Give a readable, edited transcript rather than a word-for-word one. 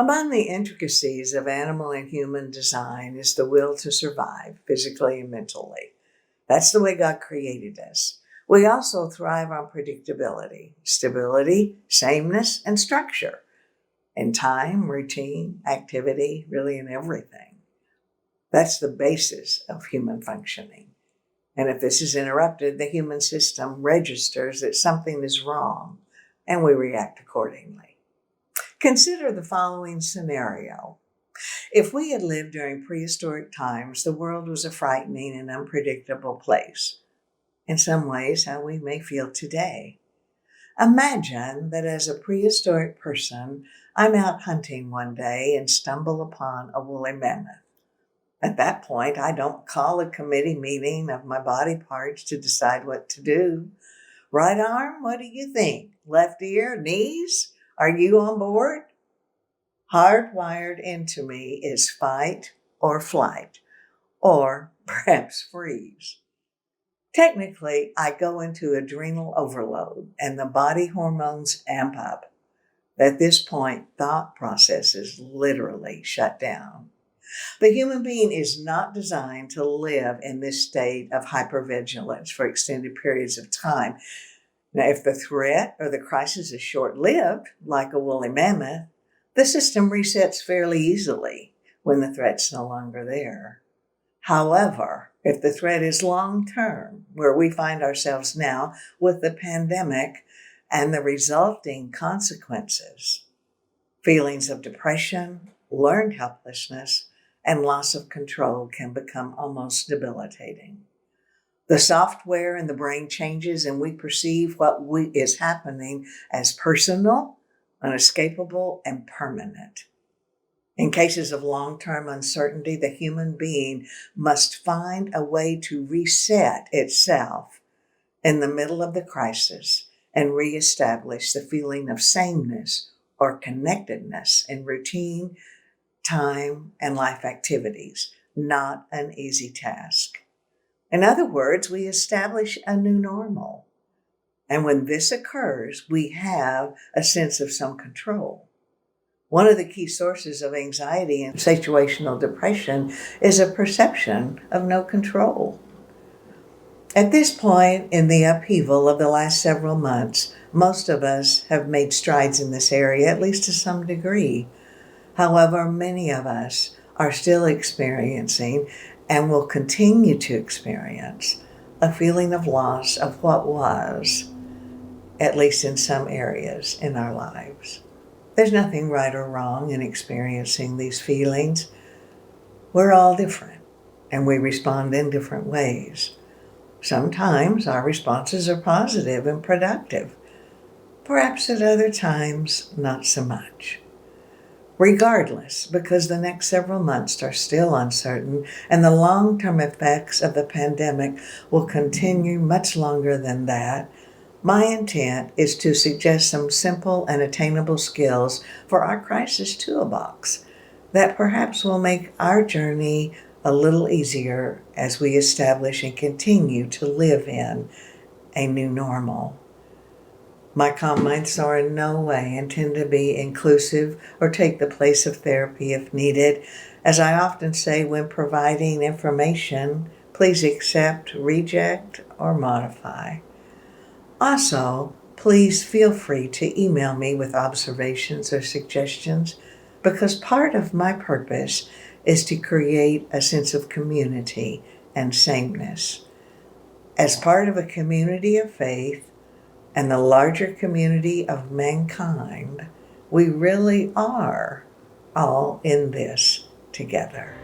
Among the intricacies of animal and human design is the will to survive physically and mentally. That's the way God created us. We also thrive on predictability, stability, sameness, and structure in time, routine, activity, really in everything. That's the basis of human functioning. And if this is interrupted, the human system registers that something is wrong, and we react accordingly. Consider the following scenario. If we had lived during prehistoric times, the world was a frightening and unpredictable place. In some ways, how we may feel today. Imagine that as a prehistoric person, I'm out hunting one day and stumble upon a woolly mammoth. At that point, I don't call a committee meeting of my body parts to decide what to do. Right arm, what do you think? Left ear, knees? Are you on board? Hardwired into me is fight or flight, or perhaps freeze. Technically, I go into adrenal overload and the body hormones amp up. At this point, thought processes literally shut down. The human being is not designed to live in this state of hypervigilance for extended periods of time. Now, if the threat or the crisis is short-lived, like a woolly mammoth, the system resets fairly easily when the threat's no longer there. However, if the threat is long-term, where we find ourselves now with the pandemic and the resulting consequences, feelings of depression, learned helplessness, and loss of control can become almost debilitating. The software in the brain changes and we perceive what is happening as personal, unescapable, and permanent. In cases of long-term uncertainty, the human being must find a way to reset itself in the middle of the crisis and reestablish the feeling of sameness or connectedness in routine, time, and life activities. Not an easy task. In other words, we establish a new normal. And when this occurs, we have a sense of some control. One of the key sources of anxiety and situational depression is a perception of no control. At this point in the upheaval of the last several months, most of us have made strides in this area, at least to some degree. However, many of us are still experiencing and will continue to experience a feeling of loss of what was, at least in some areas in our lives. There's nothing right or wrong in experiencing these feelings. We're all different, and we respond in different ways. Sometimes our responses are positive and productive. Perhaps at other times, not so much. Regardless, because the next several months are still uncertain and the long-term effects of the pandemic will continue much longer than that, my intent is to suggest some simple and attainable skills for our crisis toolbox that perhaps will make our journey a little easier as we establish and continue to live in a new normal. My comments are in no way intended to be inclusive or take the place of therapy if needed. As I often say when providing information, please accept, reject, or modify. Also, please feel free to email me with observations or suggestions, because part of my purpose is to create a sense of community and sameness. As part of a community of faith and the larger community of mankind, we really are all in this together.